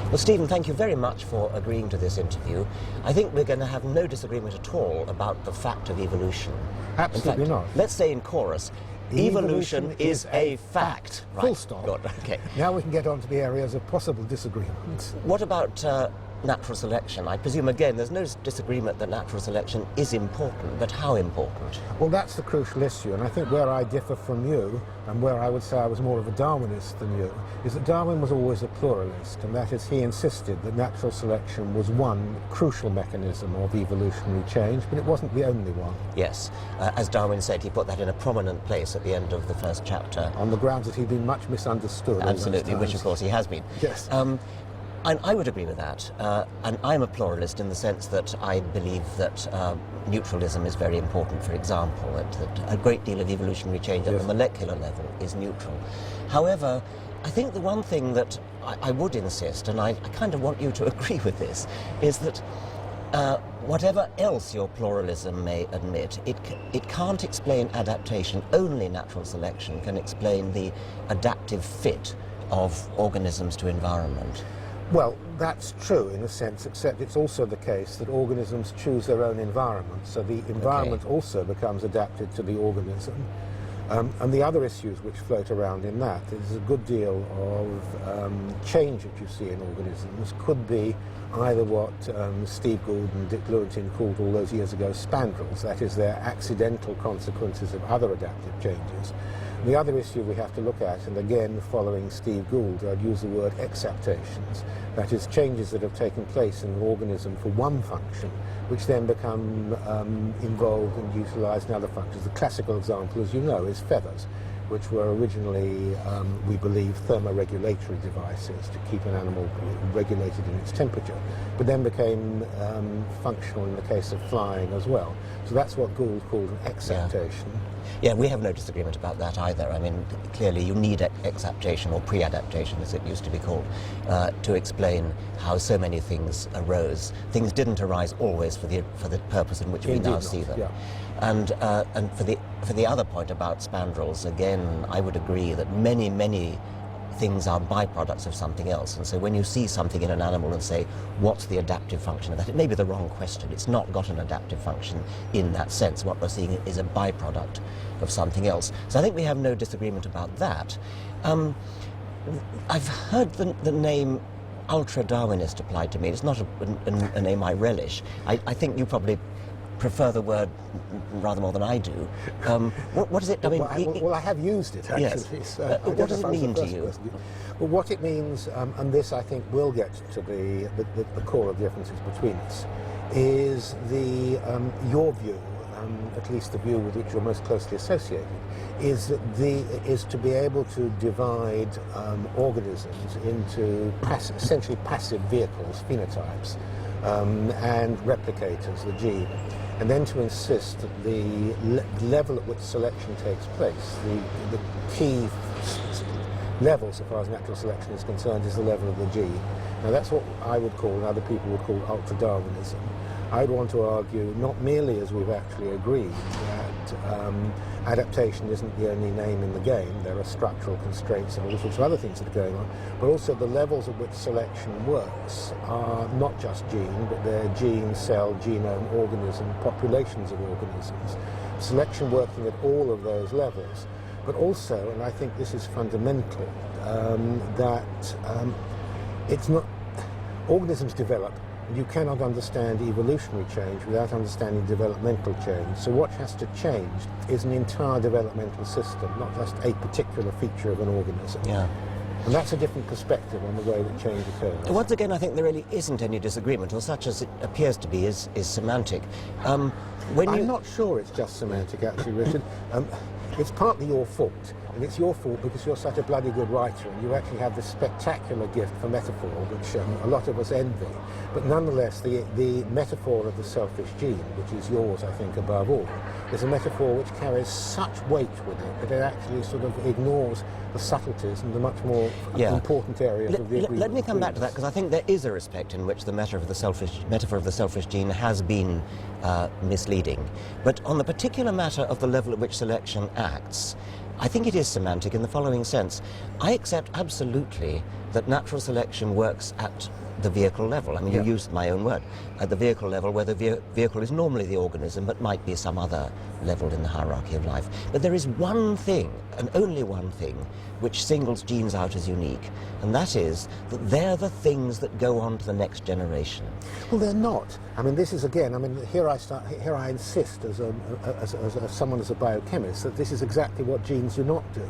Well, Stephen, thank you very much for agreeing to this interview. I think we're going to have no disagreement at all about the fact of evolution. Absolutely in fact, not. Let's say in chorus, evolution is a fact. Right. Full stop. Good. Okay. Now we can get on to the areas of possible disagreement. What about natural selection? I presume, again, there's no disagreement that natural selection is important, but how important? Well, that's the crucial issue, and I think where I differ from you, and where I would say I was more of a Darwinist than you, is that Darwin was always a pluralist, and that is, he insisted that natural selection was one crucial mechanism of evolutionary change, but it wasn't the only one. Yes. As Darwin said, he put that in a prominent place at the end of the first chapter. On the grounds that he'd been much misunderstood. Absolutely, which of course he has been. Yes. And I would agree with that, and I'm a pluralist in the sense that I believe that neutralism is very important, for example, that a great deal of evolutionary change at the molecular level is neutral. However, I think the one thing that I would insist, and I kind of want you to agree with this, is that whatever else your pluralism may admit, it can't explain adaptation. Only natural selection can explain the adaptive fit of organisms to environment. Well, that's true in a sense, except it's also the case that organisms choose their own environment, so the environment also becomes adapted to the organism. And the other issues which float around in that is a good deal of change that you see in organisms could be either what Steve Gould and Dick Lewontin called all those years ago spandrels, that is, they're accidental consequences of other adaptive changes. The other issue we have to look at, and again following Steve Gould, I'd use the word exaptations, that is, changes that have taken place in an organism for one function, which then become involved and utilised in other functions. The classical example, as you know, is feathers, which were originally, we believe, thermoregulatory devices to keep an animal regulated in its temperature, but then became functional in the case of flying as well. So that's what Gould called an exaptation. Yeah, we have no disagreement about that either. I mean, clearly you need exaptation, or pre-adaptation as it used to be called, to explain how so many things arose. Things didn't arise always for the purpose in which we now see them. Yeah. And for the other point about spandrels, again, I would agree that many things are byproducts of something else. And so when you see something in an animal and say, what's the adaptive function of that? It may be the wrong question. It's not got an adaptive function in that sense. What we're seeing is a byproduct of something else. So I think we have no disagreement about that. I've heard the name ultra-Darwinist applied to me. It's not a name I relish. I think you probably prefer the word rather more than I do. What does it mean? Well, I have used it, actually. Yes. So what does it mean to you? Well, what it means, and this I think will get to the core of the differences between us, is your view, at least the view with which you're most closely associated, is that is to be able to divide organisms into essentially passive vehicles, phenotypes, and replicators, the gene, and then to insist that the level at which selection takes place, the key level so far as natural selection is concerned, is the level of the gene. Now that's what I would call, and other people would call, ultra-Darwinism. I'd want to argue, not merely as we've actually agreed, that adaptation isn't the only name in the game, there are structural constraints and all sorts of other things that are going on, but also the levels at which selection works are not just gene, but they're gene, cell, genome, organism, populations of organisms. Selection working at all of those levels, but also, and I think this is fundamental, that it's not, organisms develop. You cannot understand evolutionary change without understanding developmental change. So what has to change is an entire developmental system, not just a particular feature of an organism. Yeah. And that's a different perspective on the way that change occurs. Once again, I think there really isn't any disagreement, or such as it appears to be is semantic. I'm not sure it's just semantic, actually, Richard. It's partly your fault, and it's your fault because you're such a bloody good writer, and you actually have this spectacular gift for metaphor, which a lot of us envy. But nonetheless, the metaphor of the selfish gene, which is yours, I think, above all, is a metaphor which carries such weight with it that it actually sort of ignores the subtleties and the much more important areas of the agreement. Let me come back to that, because I think there is a respect in which the metaphor of the selfish gene has been misleading. But on the particular matter of the level at which selection acts, I think it is semantic in the following sense. I accept absolutely that natural selection works at the vehicle level. I mean, you used my own word. At the vehicle level, where the vehicle is normally the organism, but might be some other level in the hierarchy of life. But there is one thing, and only one thing, which singles genes out as unique, and that is that they're the things that go on to the next generation. Well, they're not. I mean, this is again. I mean, here I insist as someone as a biochemist that this is exactly what genes do not do.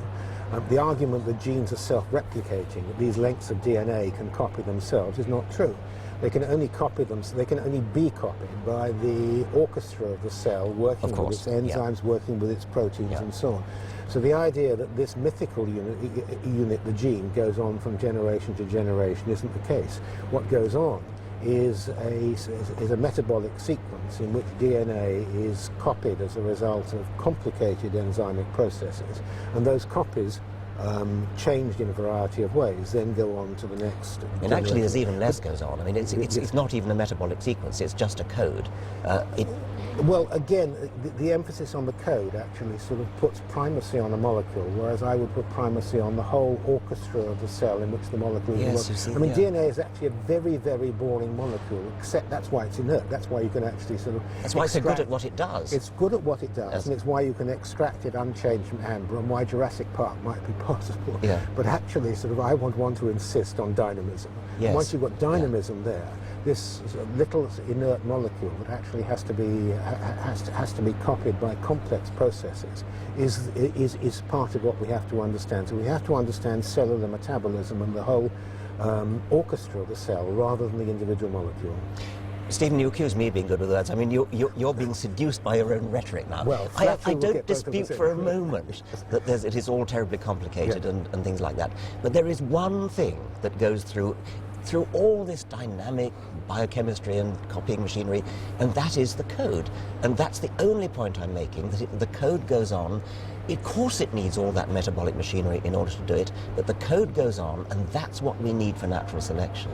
The argument that genes are self-replicating, that these lengths of DNA can copy themselves, is not true. They can only copy them. So they can only be copied by the orchestra of the cell working with its enzymes, working with its proteins, and so on. So the idea that this mythical unit, the gene, goes on from generation to generation isn't the case. What goes on is a metabolic sequence in which DNA is copied as a result of complicated enzymic processes, and those copies, changed in a variety of ways, then go on to the next. And actually, there's even less goes on. I mean, it's not even a metabolic sequence; it's just a code. Well, again, the emphasis on the code actually sort of puts primacy on a molecule, whereas I would put primacy on the whole orchestra of the cell in which the molecule works. I mean, DNA is actually a very, very boring molecule, except that's why it's inert. That's why you can actually sort of That's why it's so good at what it does. It's good at what it does, and it's why you can extract it unchanged from amber, and why Jurassic Park might be possible. Yeah. But actually, sort of, I would want to insist on dynamism. Yes. Once you've got dynamism there, this little inert molecule that actually has to be copied by complex processes is part of what we have to understand. So we have to understand cellular metabolism and the whole orchestra of the cell rather than the individual molecule. Stephen, you accuse me of being good with words. I mean, you're being seduced by your own rhetoric now. Well, I don't dispute for a moment that it is all terribly complicated and things like that. But there is one thing that goes through all this dynamic biochemistry and copying machinery, and that is the code. And that's the only point I'm making, that the code goes on. Of course it needs all that metabolic machinery in order to do it, but the code goes on, and that's what we need for natural selection.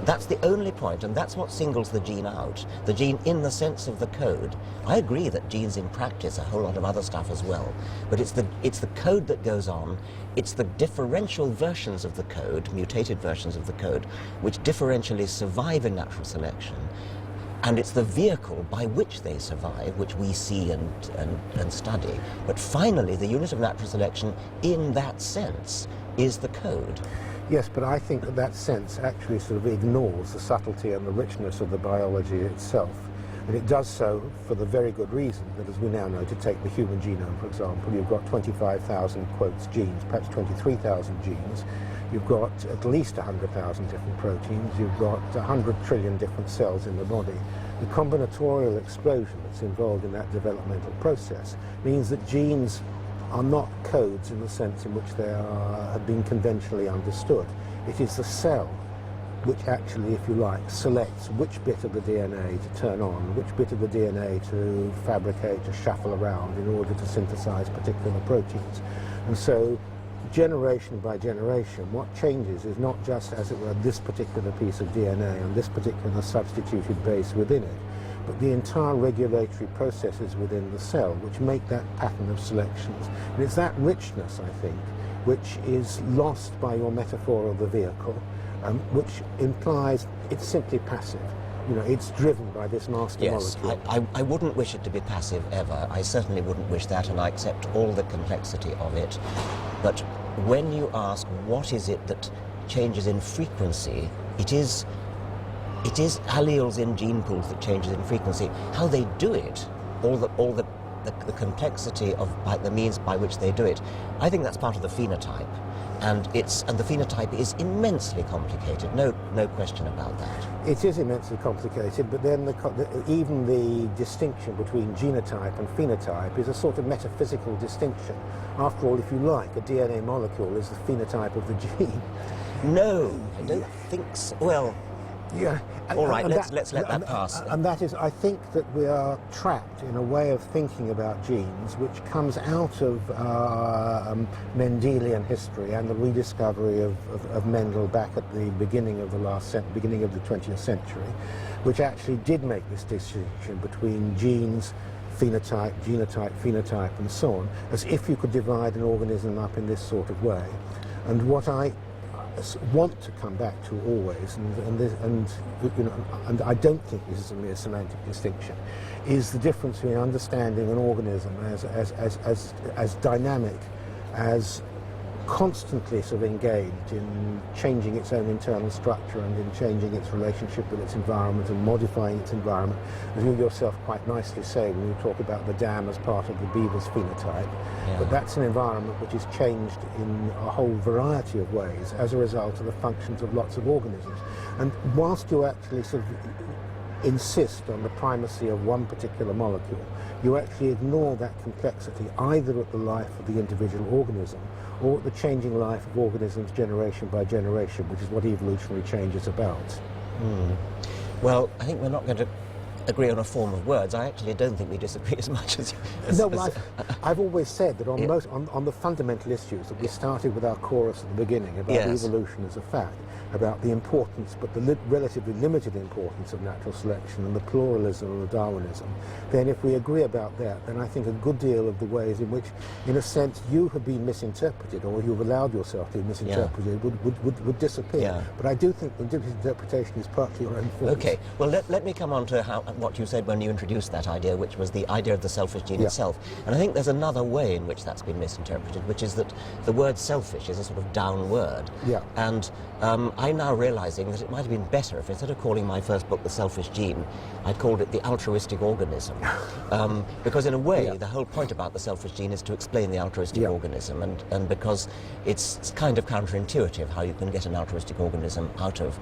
That's the only point, and that's what singles the gene out. The gene in the sense of the code. I agree that genes in practice, a whole lot of other stuff as well, but it's the code that goes on. It's the differential versions of the code, mutated versions of the code, which differentially survive in natural selection. And it's the vehicle by which they survive, which we see and study. But finally, the unit of natural selection in that sense is the code. Yes, but I think that sense actually sort of ignores the subtlety and the richness of the biology itself. And it does so for the very good reason that, as we now know, to take the human genome, for example, you've got 25,000 quotes genes, perhaps 23,000 genes. You've got at least 100,000 different proteins. You've got 100 trillion different cells in the body. The combinatorial explosion that's involved in that developmental process means that genes are not codes in the sense in which they have been conventionally understood. It is the cell which actually, if you like, selects which bit of the DNA to turn on, which bit of the DNA to fabricate, to shuffle around in order to synthesize particular proteins. And so, generation by generation, what changes is not just, as it were, this particular piece of DNA and this particular substituted base within it, but the entire regulatory processes within the cell which make that pattern of selections. And it's that richness, I think, which is lost by your metaphor of the vehicle, which implies it's simply passive. You know, it's driven by this master molecule. I wouldn't wish it to be passive ever. I certainly wouldn't wish that, and I accept all the complexity of it. But when you ask what is it that changes in frequency, it is alleles in gene pools that changes in frequency. How they do it, all the complexity of the means by which they do it, I think that's part of the phenotype. And the phenotype is immensely complicated, no question about that. It is immensely complicated, but then even the distinction between genotype and phenotype is a sort of metaphysical distinction. After all, if you like, a DNA molecule is the phenotype of the gene. No, I don't think so. Well, yeah. All right, let's let that pass. And that is, I think that we are trapped in a way of thinking about genes which comes out of Mendelian history and the rediscovery of Mendel back at the beginning of the 20th century, which actually did make this distinction between genes phenotype, genotype, phenotype, and so on, as if you could divide an organism up in this sort of way. And what I want to come back to always, and I don't think this is a mere semantic distinction, is the difference between understanding an organism as dynamic, as constantly sort of engaged in changing its own internal structure and in changing its relationship with its environment and modifying its environment. As you yourself quite nicely say when you talk about the dam as part of the beaver's phenotype, but that's an environment which is changed in a whole variety of ways as a result of the functions of lots of organisms. And whilst you actually sort of insist on the primacy of one particular molecule, you actually ignore that complexity either at the life of the individual organism or at the changing life of organisms generation by generation, which is what evolutionary change is about. Well, I think we're not going to agree on a form of words. I actually don't think we disagree as much as you. No, well, I've always said that on the fundamental issues that we started with our chorus at the beginning about evolution as a fact, about the importance, but the relatively limited importance of natural selection and the pluralism of Darwinism, then if we agree about that, then I think a good deal of the ways in which, in a sense, you have been misinterpreted or you've allowed yourself to be misinterpreted would disappear. But I do think the misinterpretation is partly your own fault. Okay, well, let me come on to what you said when you introduced that idea, which was the idea of the selfish gene itself. And I think there's another way in which that's been misinterpreted, which is that the word selfish is a sort of down word. And I'm now realizing that it might have been better if instead of calling my first book The Selfish Gene, I'd called it The Altruistic Organism. Because in a way, the whole point about the selfish gene is to explain the altruistic organism, and because it's kind of counterintuitive how you can get an altruistic organism out of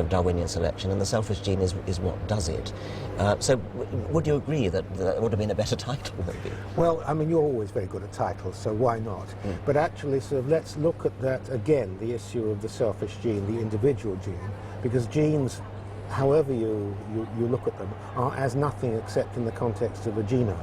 Darwinian selection, and the selfish gene is what does it. So would you agree that that would have been a better title, maybe? Well, I mean, you're always very good at titles, so why not? But actually, sort of, let's look at that again, the issue of the selfish gene, the individual gene, because genes, however you look at them, are as nothing except in the context of a genome.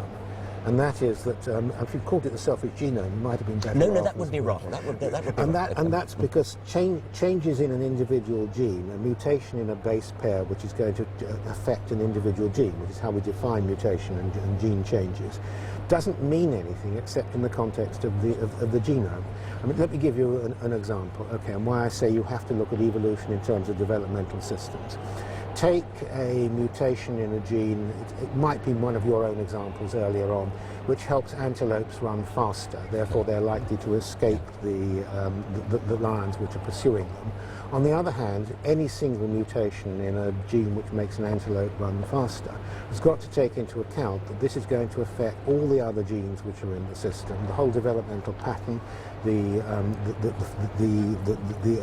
And that is that if you called it the selfish genome, it might have been better. No, that would be wrong. That would be and wrong. And that's because changes in an individual gene, a mutation in a base pair, which is going to affect an individual gene, which is how we define mutation and gene changes, doesn't mean anything except in the context of the genome. I mean, let me give you an example, okay, and why I say you have to look at evolution in terms of developmental systems. Take a mutation in a gene, it might be one of your own examples earlier on, which helps antelopes run faster, therefore they're likely to escape the lions which are pursuing them. On the other hand, any single mutation in a gene which makes an antelope run faster has got to take into account that this is going to affect all the other genes which are in the system, the whole developmental pattern, the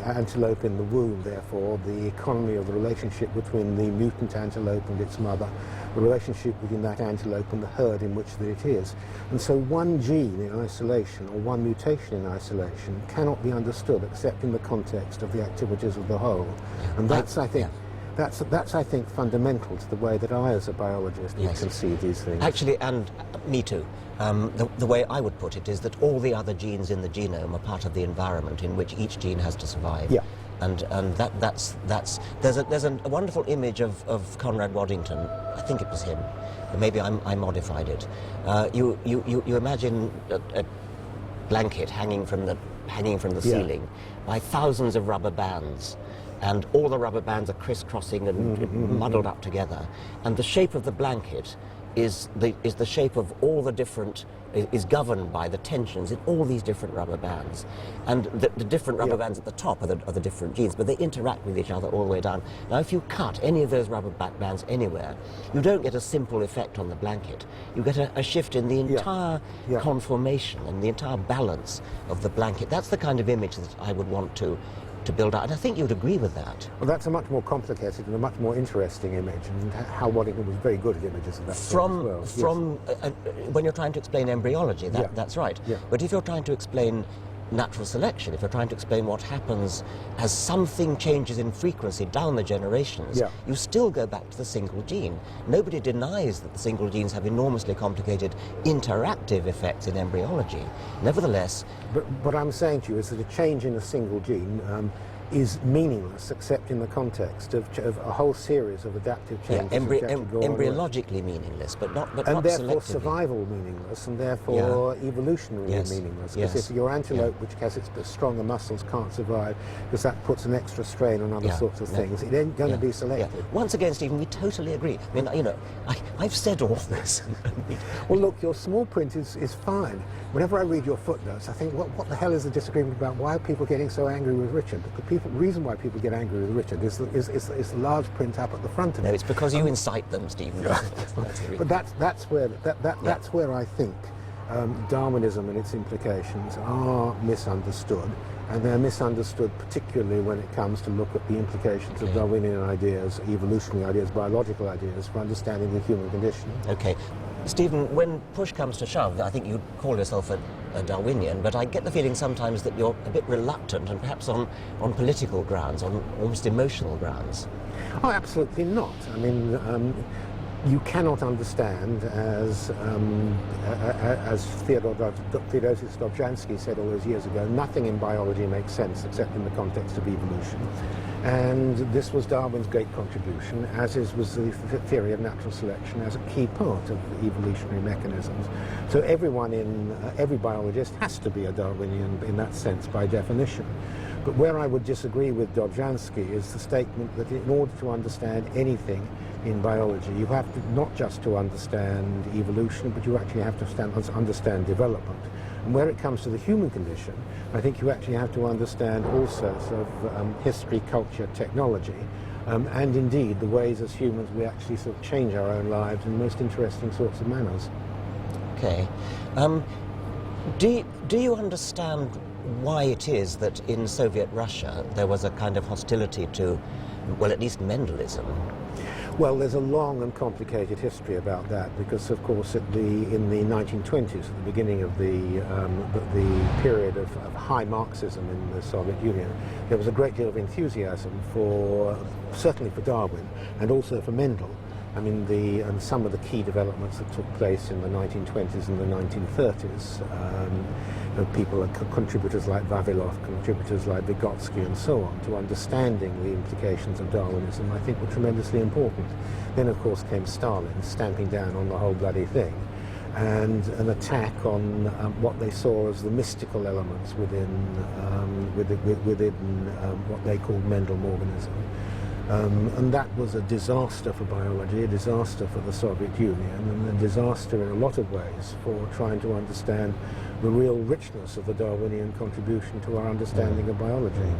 antelope in the womb, therefore, the economy of the relationship between the mutant antelope and its mother, the relationship between that antelope and the herd in which it is. And so one gene in isolation or one mutation in isolation cannot be understood except in the context of the activities of the whole. And that's, I think, that's I think, fundamental to the way that I, as a biologist, would conceive these things. Actually, and me too. The way I would put it is that all the other genes in the genome are part of the environment in which each gene has to survive. And that's there's a wonderful image of Conrad Waddington. I think it was him, but maybe I modified it. You imagine a blanket hanging from the ceiling by thousands of rubber bands, and all the rubber bands are crisscrossing and muddled up together, and the shape of the blanket is the shape of all the different, is governed by the tensions in all these different rubber bands. And the different rubber bands at the top are the different genes, but they interact with each other all the way down. Now, if you cut any of those rubber bands anywhere, you don't get a simple effect on the blanket. You get a shift in the entire conformation and the entire balance of the blanket. That's the kind of image that I would want to build out, and I think you'd agree with that. Well, that's a much more complicated and a much more interesting image, and how Waddington was very good at images of that sort as well. When you're trying to explain embryology, that's right. But if you're trying to explain natural selection, if you're trying to explain what happens as something changes in frequency down the generations, you still go back to the single gene. Nobody denies that the single genes have enormously complicated interactive effects in embryology. Nevertheless... But what I'm saying to you is that a change in a single gene is meaningless except in the context of a whole series of adaptive changes. Embryologically meaningless, but not and therefore selectively. Survival meaningless, and therefore evolutionarily meaningless. Because if your antelope, which has its stronger muscles, can't survive because that puts an extra strain on other sorts of things, it ain't going to be selected. Once again, Stephen, we totally agree. I mean, you know, I've said all this. Well, look, your small print is fine. Whenever I read your footnotes, I think, what the hell is the disagreement about? Why are people getting so angry with Richard? The reason why people get angry with Richard is the large print up at the front of it. No, it's because you incite them, Stephen. But that's where I think Darwinism and its implications are misunderstood, and they're misunderstood particularly when it comes to look at the implications of Darwinian ideas, evolutionary ideas, biological ideas for understanding the human condition. Okay. Stephen, when push comes to shove, I think you'd call yourself a Darwinian, but I get the feeling sometimes that you're a bit reluctant, and perhaps on political grounds, on almost emotional grounds. Oh, absolutely not. I mean, you cannot understand, as Theodosis Dobzhansky said all those years ago, nothing in biology makes sense except in the context of evolution. And this was Darwin's great contribution, as was the theory of natural selection as a key part of evolutionary mechanisms. So every biologist has to be a Darwinian in that sense by definition. But where I would disagree with Dobzhansky is the statement that in order to understand anything in biology, you have to not just to understand evolution, but you actually have to understand development. And where it comes to the human condition, I think you actually have to understand all sorts of history, culture, technology, and indeed the ways as humans we actually sort of change our own lives in most interesting sorts of manners. Okay. Do you understand why it is that in Soviet Russia there was a kind of hostility to, well, at least Mendelism? Well, there's a long and complicated history about that because, of course, in the 1920s, at the beginning of the period of high Marxism in the Soviet Union, there was a great deal of enthusiasm certainly for Darwin and also for Mendel. I mean, and some of the key developments that took place in the 1920s and the 1930s, people, contributors like Vavilov, contributors like Vygotsky and so on, to understanding the implications of Darwinism, I think were tremendously important. Then, of course, came Stalin, stamping down on the whole bloody thing, and an attack on what they saw as the mystical elements within what they called Mendel-Morganism. And that was a disaster for biology, a disaster for the Soviet Union, and a disaster in a lot of ways for trying to understand the real richness of the Darwinian contribution to our understanding of biology.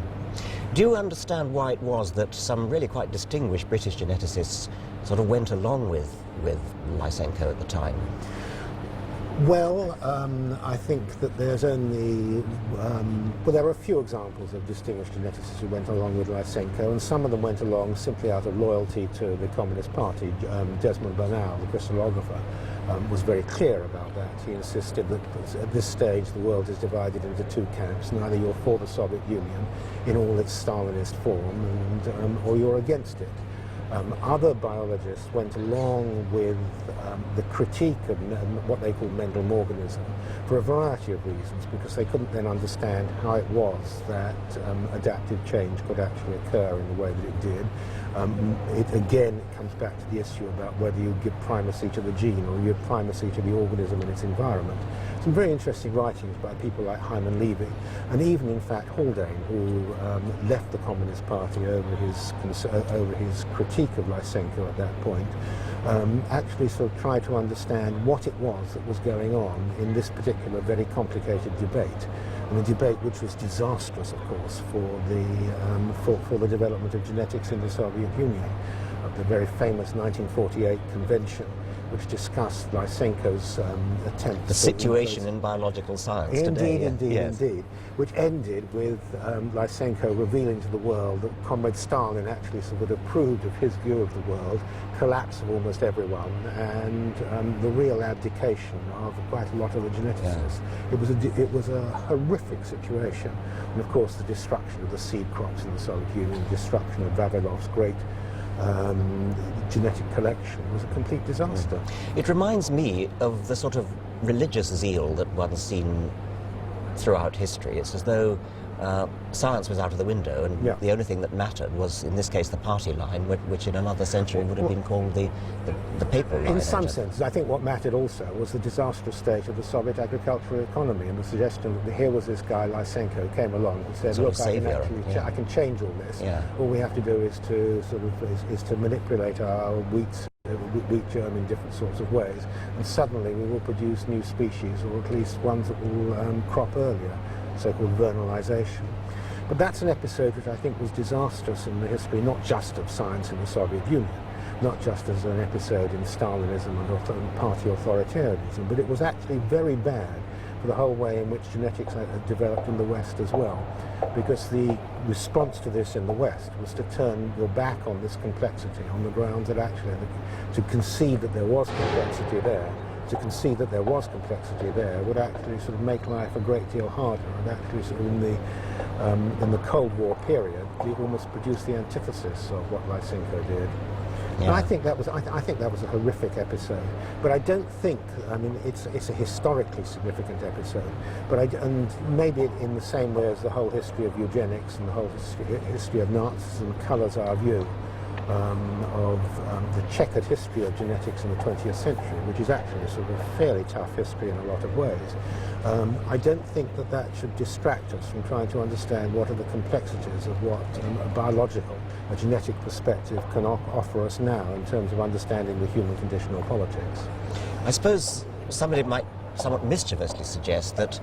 Do you understand why it was that some really quite distinguished British geneticists sort of went along with Lysenko at the time? Well, I think that there's only, well, there are a few examples of distinguished geneticists who went along with Lysenko, and some of them went along simply out of loyalty to the Communist Party. Desmond Bernal, the crystallographer, was very clear about that. He insisted that at this stage the world is divided into two camps. Neither you're for the Soviet Union in all its Stalinist form, or you're against it. Other biologists went along with the critique of what they call Mendel-Morganism for a variety of reasons, because they couldn't then understand how it was that adaptive change could actually occur in the way that it did. It comes back to the issue about whether you give primacy to the gene or you give primacy to the organism and its environment. Some very interesting writings by people like Hyman Levy, and even in fact Haldane, who left the Communist Party over his critique of Lysenko at that point, actually sort of tried to understand what it was that was going on in this particular very complicated debate. And a debate which was disastrous, of course, for the development of genetics in the Soviet Union. The very famous 1948 convention, which discussed Lysenko's attempt. The situation in biological science today. Indeed. Which ended with Lysenko revealing to the world that Comrade Stalin actually sort of approved of his view of the world, collapse of almost everyone, and the real abdication of quite a lot of the geneticists. Yeah. It was a horrific situation. And of course the destruction of the seed crops in the Soviet Union, the destruction of Vavilov's great genetic collection was a complete disaster. It reminds me of the sort of religious zeal that one's seen throughout history. It's as though science was out of the window, and Yeah. the only thing that mattered was, in this case, the party line, which in another century would have been called the papal line. In some senses, I think what mattered also was the disastrous state of the Soviet agricultural economy and the suggestion that here was this guy Lysenko who came along and said, Sort of look, saviour, I can change all this. Yeah. All we have to do is to is to manipulate our wheat germ in different sorts of ways, and suddenly we will produce new species, or at least ones that will crop earlier, so-called vernalization. But that's an episode which I think was disastrous in the history, not just of science in the Soviet Union, not just as an episode in Stalinism and party authoritarianism, but it was actually very bad for the whole way in which genetics developed in the West as well, because the response to this in the West was to turn your back on this complexity on the grounds that actually to concede that there was complexity there, would actually sort of make life a great deal harder, and actually sort of in the Cold War period, it almost produced the antithesis of what Lysenko did. Yeah. And I think that was a horrific episode. But I don't think, I mean, it's a historically significant episode. But and maybe in the same way as the whole history of eugenics and the whole history of Nazism colours our view of the checkered history of genetics in the 20th century, which is actually a sort of fairly tough history in a lot of ways. I don't think that should distract us from trying to understand what are the complexities of what a genetic perspective can offer us now in terms of understanding the human condition or politics. I suppose somebody might somewhat mischievously suggest that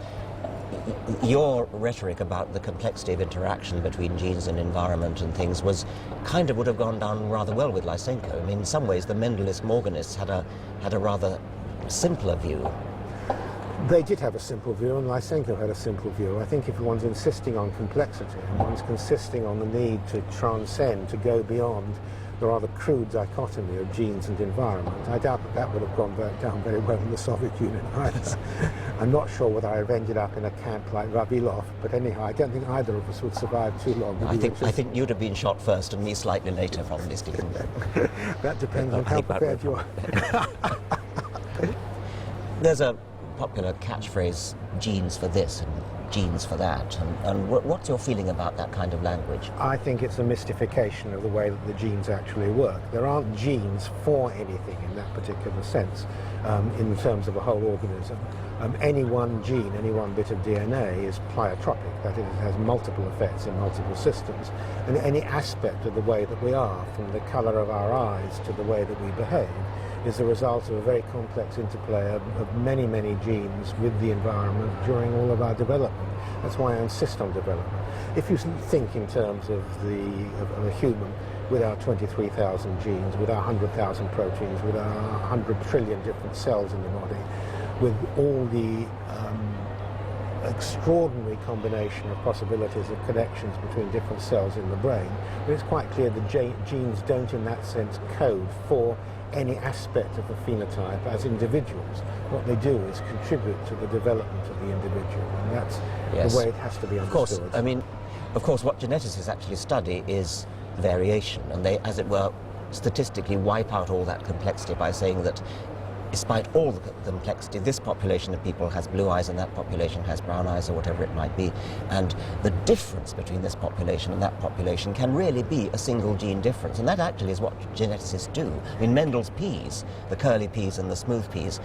your rhetoric about the complexity of interaction between genes and environment and things would have gone down rather well with Lysenko. I mean, in some ways, the Mendelist Morganists had a rather simpler view. They did have a simple view, and Lysenko had a simple view. I think if one's insisting on complexity, and one's insisting on the need to transcend, to go beyond the rather crude dichotomy of genes and environment, I doubt that would have gone down very well in the Soviet Union either. I'm not sure whether I have ended up in a camp like Vavilov, but anyhow, I don't think either of us would survive too long. I think you'd have been shot first and me slightly later, probably, Stephen. That depends on how prepared you are. There's a popular catchphrase, genes for this and genes for that, and what's your feeling about that kind of language? I think it's a mystification of the way that the genes actually work. There aren't genes for anything in that particular sense, in terms of a whole organism. Any one gene, any one bit of DNA is pleiotropic, that is, it has multiple effects in multiple systems, and any aspect of the way that we are, from the colour of our eyes to the way that we behave, is the result of a very complex interplay of many, many genes with the environment during all of our development. That's why I insist on development. If you think in terms of a human, with our 23,000 genes, with our 100,000 proteins, with our 100 trillion different cells in the body, with all the extraordinary combination of possibilities of connections between different cells in the brain, it's quite clear that genes don't in that sense code for any aspect of a phenotype as individuals. What they do is contribute to the development of the individual, and that's the way it has to be understood. Of course, what geneticists actually study is variation, and they, as it were, statistically wipe out all that complexity by saying that despite all the complexity, this population of people has blue eyes and that population has brown eyes, or whatever it might be, and the difference between this population and that population can really be a single gene difference, and that actually is what geneticists do. I mean, Mendel's peas, the curly peas and the smooth peas,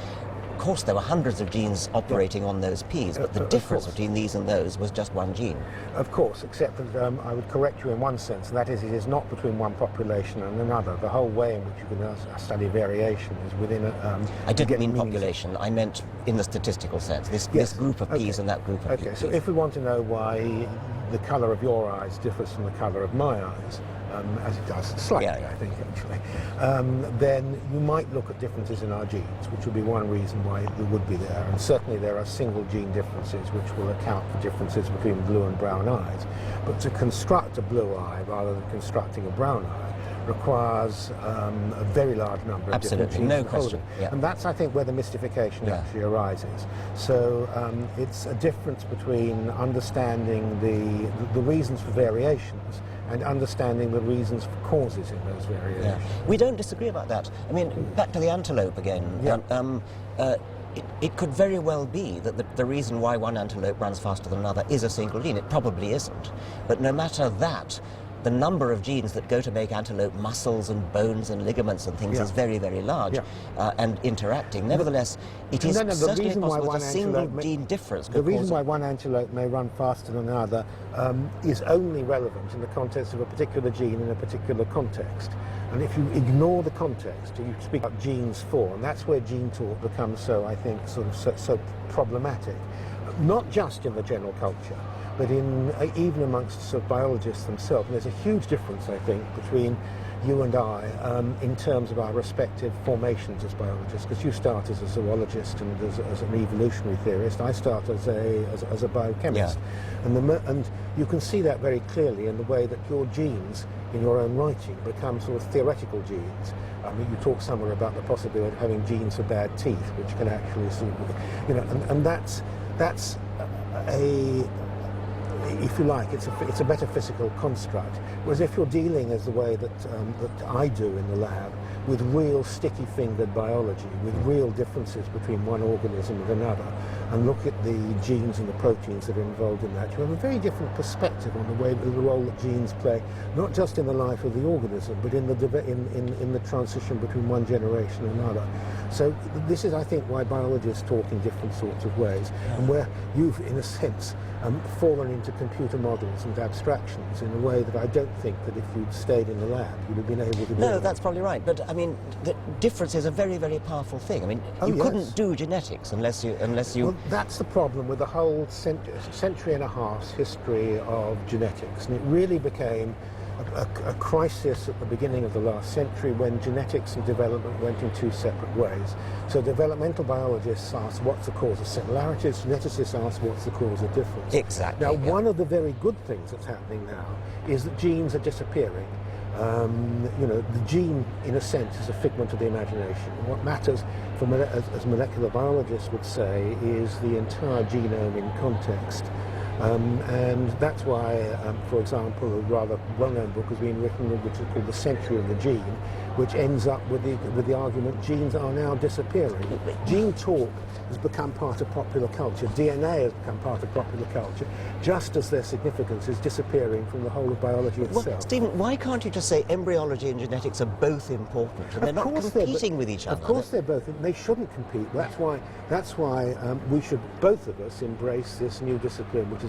of course there were hundreds of genes operating on those peas, but the difference between these and those was just one gene. Of course, except that I would correct you in one sense, and that is it is not between one population and another. The whole way in which you can study variation is within a... I didn't mean population, I meant in the statistical sense, this group of peas and that group of peas. Okay, so if we want to know why the colour of your eyes differs from the colour of my eyes, as it does slightly, I think, actually, then you might look at differences in our genes, which would be one reason why they would be there. And certainly there are single gene differences which will account for differences between blue and brown eyes. But to construct a blue eye rather than constructing a brown eye requires a very large number of different genes. No question. Yeah. And that's, I think, where the mystification actually arises. So it's a difference between understanding the reasons for variations and understanding the reasons for causes in those variations. Yeah. We don't disagree about that. I mean, back to the antelope again. Yeah. it could very well be that the reason why one antelope runs faster than another is a single gene. It probably isn't. But no matter that, the number of genes that go to make antelope muscles and bones and ligaments and things is very, very large and interacting. Nevertheless, it is certainly possible that a single gene difference could The reason why one antelope may run faster than another is only relevant in the context of a particular gene in a particular context. And if you ignore the context, you speak about genes for, and that's where gene talk becomes so, I think, sort of so problematic. Not just in the general culture, but even amongst sort of biologists themselves. And there's a huge difference, I think, between you and I in terms of our respective formations as biologists, because you start as a zoologist and as an evolutionary theorist. I start as a biochemist. Yeah. And you can see that very clearly in the way that your genes, in your own writing, become sort of theoretical genes. I mean, you talk somewhere about the possibility of having genes for bad teeth, which can actually sort of, you know, and that's a, if you like, it's a metaphysical construct. Whereas if you're dealing as the way that I do in the lab, with real sticky-fingered biology, with real differences between one organism and another, and look at the genes and the proteins that are involved in that, you have a very different perspective on the way the role that genes play, not just in the life of the organism, but in the transition between one generation and another. So this is, I think, why biologists talk in different sorts of ways, and where you've, in a sense, fallen into computer models and abstractions in a way that I don't think that if you'd stayed in the lab, you'd have been able to do. No, that's probably right. But I mean, the difference is a very, very powerful thing. I mean, you couldn't do genetics unless you. Well, that's the problem with the whole century and a half's history of genetics, and it really became a crisis at the beginning of the last century when genetics and development went in two separate ways. So developmental biologists ask what's the cause of similarities, geneticists ask what's the cause of difference. Exactly. Now, one of the very good things that's happening now is that genes are disappearing. You know, the gene, in a sense, is a figment of the imagination. What matters, as molecular biologists would say, is the entire genome in context. And that's why, for example, a rather well-known book has been written, which is called The Century of the Gene, which ends up with the argument genes are now disappearing. Gene talk has become part of popular culture. DNA has become part of popular culture, just as their significance is disappearing from the whole of biology itself. Well, Stephen, why can't you just say embryology and genetics are both important, and they're not competing with each other? Of course they're both. They shouldn't compete. That's why we should, both of us, embrace this new discipline, which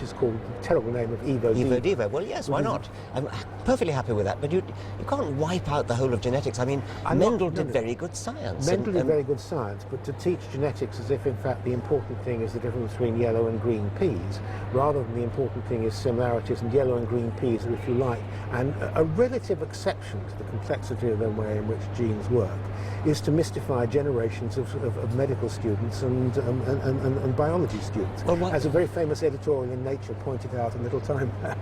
is called the terrible name of evo-devo. Well, yes, why not? I'm perfectly happy with that. But you can't wipe out the whole of genetics. I mean, Mendel did very good science. Mendel did very good science, but to teach genetics as if, in fact, the important thing is the difference between yellow and green peas, rather than the important thing is similarities, and yellow and green peas are, if you like, and a relative exception to the complexity of the way in which genes work, is to mystify generations of medical students and biology students. Well, as a very famous editorial in Nature pointed out a little time back.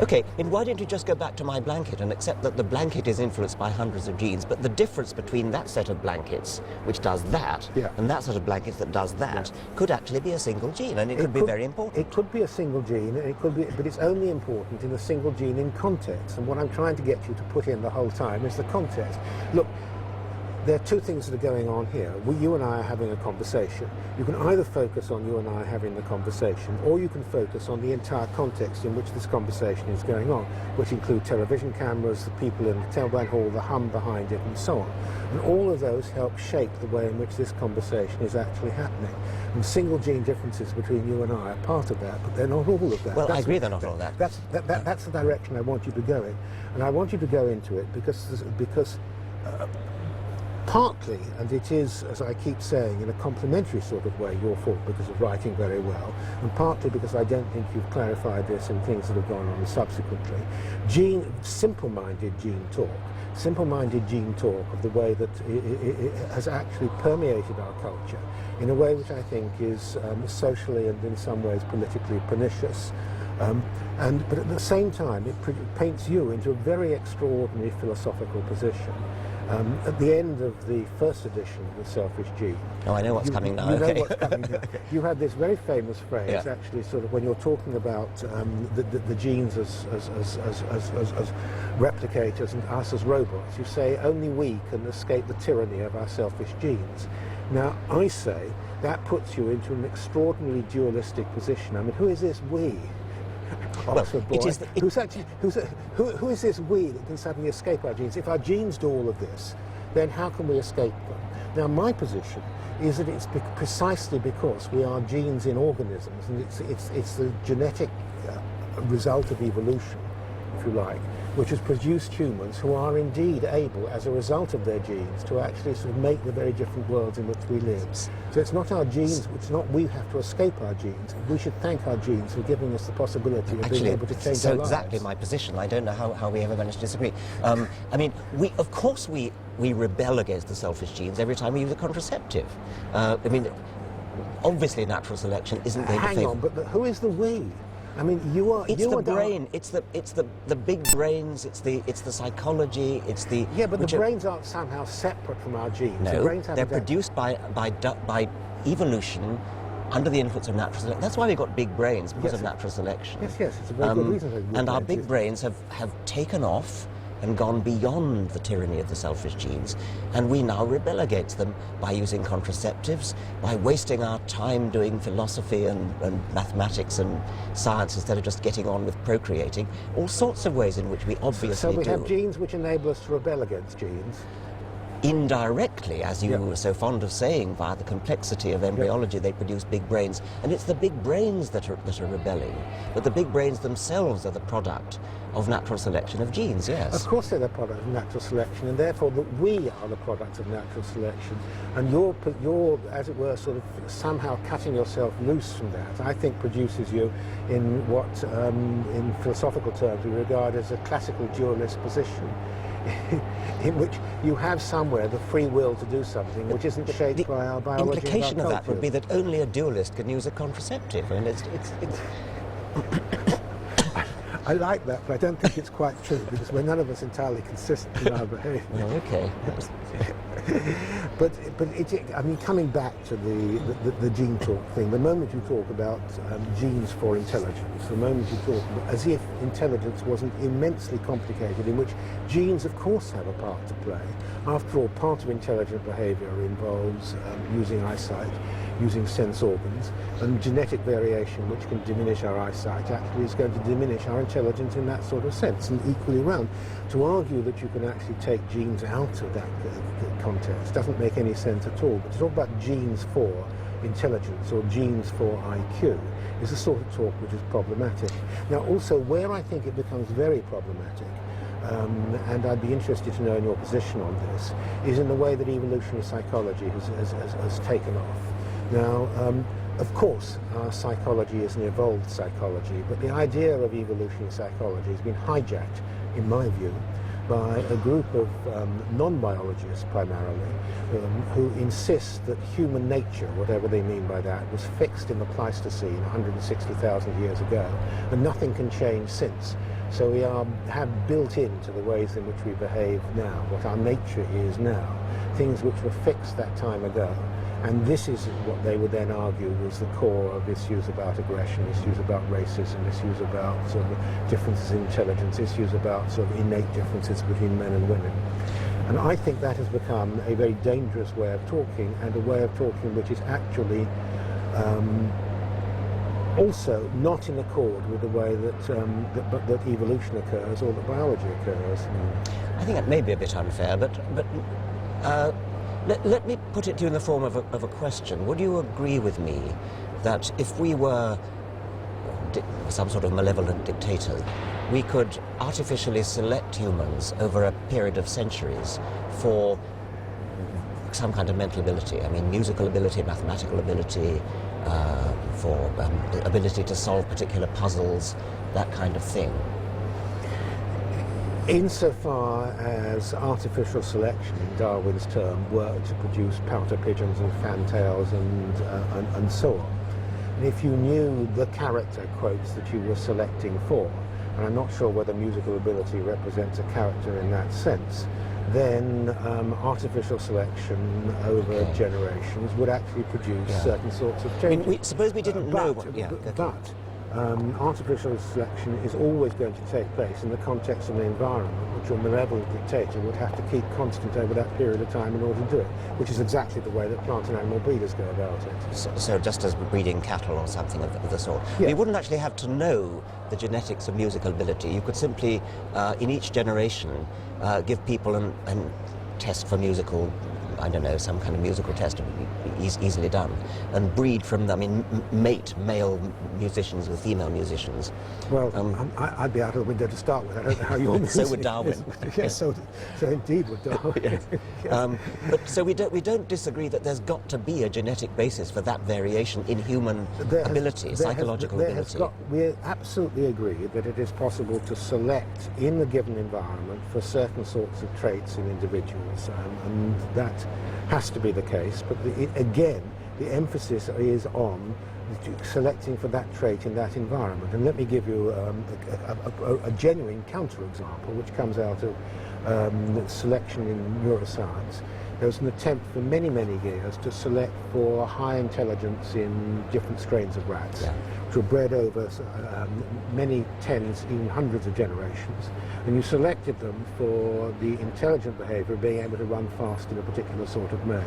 Okay, and why don't you just go back to my blanket and accept that the blanket is influenced by hundreds of genes, but the difference between that set of blankets, which does that, and that set of blankets that does that, could actually be a single gene, and it could be very important. It could be a single gene, it could be, but it's only important in a single gene in context, and what I'm trying to get you to put in the whole time is the context. Look, there are two things that are going on here. You and I are having a conversation. You can either focus on you and I having the conversation, or you can focus on the entire context in which this conversation is going on, which include television cameras, the people in the telephone hall, the hum behind it, and so on. And all of those help shape the way in which this conversation is actually happening. And single gene differences between you and I are part of that, but they're not all of that. Well, I agree they're not all that. That's the direction I want you to go in. And I want you to go into it because partly, and it is, as I keep saying, in a complementary sort of way, your fault because of writing very well, and partly because I don't think you've clarified this in things that have gone on subsequently. Simple-minded gene talk of the way that it has actually permeated our culture in a way which I think is socially and in some ways politically pernicious. But at the same time, it paints you into a very extraordinary philosophical position. At the end of the first edition of The Selfish Gene... Oh, I know what's coming now. You know what's coming now. You had this very famous phrase, actually, sort of when you're talking about the genes as replicators and us as robots. You say, only we can escape the tyranny of our selfish genes. Now, I say that puts you into an extraordinarily dualistic position. I mean, who is this we? Oxford boy. Who is this we that can suddenly escape our genes? If our genes do all of this, then how can we escape them? Now, my position is that it's precisely because we are genes in organisms, and it's the genetic result of evolution, if you like, which has produced humans who are indeed able, as a result of their genes, to actually sort of make the very different worlds in which we live. So it's not our genes, it's not we have to escape our genes. We should thank our genes for giving us the possibility of being able to change our lives. So exactly my position. I don't know how we ever managed to disagree. I mean, of course we rebel against the selfish genes every time we use a contraceptive. I mean, obviously natural selection isn't going to favor... Hang on, but who is the we? I mean, It's the brain. It's the big brains. It's the psychology. It's the... Yeah, but the brains aren't somehow separate from our genes. No, they're produced by evolution under the influence of natural selection. That's why we've got big brains, because of natural selection. Yes, it's a very good reason. And our big brains have taken off and gone beyond the tyranny of the selfish genes, and we now rebel against them by using contraceptives, by wasting our time doing philosophy and mathematics and science instead of just getting on with procreating. All sorts of ways in which we obviously So we have genes which enable us to rebel against genes. Indirectly, as you were so fond of saying, via the complexity of embryology, they produce big brains, and it's the big brains that are rebelling. But the big brains themselves are the product of natural selection of genes, yes. Of course they're the product of natural selection, and therefore we are the product of natural selection. And you're, as it were, sort of somehow cutting yourself loose from that, I think produces you in what, in philosophical terms, we regard as a classical dualist position, in which you have somewhere the free will to do something which isn't shaped by our biology. The implication and of our that would be that only a dualist can use a contraceptive. I mean, it's I like that, but I don't think it's quite true, because we're none of us entirely consistent in our behaviour. Well, okay. But I mean, coming back to the gene talk thing, the moment you talk about genes for intelligence, the moment you talk about, as if intelligence wasn't immensely complicated, in which genes, of course, have a part to play. After all, part of intelligent behaviour involves using eyesight, using sense organs, and genetic variation, which can diminish our eyesight, actually is going to diminish our intelligence in that sort of sense, and equally round. To argue that you can actually take genes out of that context doesn't make any sense at all. But to talk about genes for intelligence or genes for IQ is the sort of talk which is problematic. Now, also, where I think it becomes very problematic, and I'd be interested to know in your position on this, is in the way that evolutionary psychology has taken off. Now, of course, our psychology is an evolved psychology, but the idea of evolutionary psychology has been hijacked, in my view, by a group of non-biologists primarily, who insist that human nature, whatever they mean by that, was fixed in the Pleistocene 160,000 years ago, and nothing can change since. So we have built into the ways in which we behave now, what our nature is now, things which were fixed that time ago. And this is what they would then argue was the core of issues about aggression, issues about racism, issues about sort of differences in intelligence, issues about sort of innate differences between men and women. And I think that has become a very dangerous way of talking, and a way of talking which is actually also not in accord with the way that that evolution occurs or that biology occurs. I think that may be a bit unfair, but let me put it to you in the form of a question. Would you agree with me that if we were some sort of malevolent dictator, we could artificially select humans over a period of centuries for some kind of mental ability? I mean, musical ability, mathematical ability, for ability to solve particular puzzles, that kind of thing. Insofar as artificial selection, in Darwin's term, worked to produce pouter pigeons and fantails and so on, and if you knew the character quotes that you were selecting for, and I'm not sure whether musical ability represents a character in that sense, then artificial selection over generations would actually produce certain sorts of changes. I mean, suppose we didn't know what... artificial selection is always going to take place in the context of an environment which your malevolent dictator would have to keep constant over that period of time in order to do it, which is exactly the way that plant and animal breeders go about it. So just as breeding cattle or something of the sort. Yes. You wouldn't actually have to know the genetics of musical ability. You could simply, in each generation, give people an test for musical, I don't know, some kind of musical test would be easily done, and breed from them, I mean, mate male musicians with female musicians. Well, I'd be out of the window to start with. I don't know how your music So would Darwin. Yes, so indeed would Darwin. Yes. Yes. But so we don't disagree that there's got to be a genetic basis for that variation in human ability, psychological ability. We absolutely agree that it is possible to select in the given environment for certain sorts of traits in individuals, and that has to be the case. But again, the emphasis is on selecting for that trait in that environment. And let me give you a genuine counterexample, which comes out of selection in neuroscience. There was an attempt for many, many years to select for high intelligence in different strains of rats, which were bred over many tens, even hundreds of generations. And you selected them for the intelligent behavior of being able to run fast in a particular sort of maze.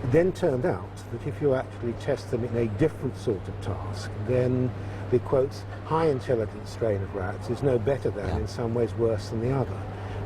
It then turned out that if you actually test them in a different sort of task, then the, quotes, high intelligence strain of rats is no better than, in some ways worse than the other.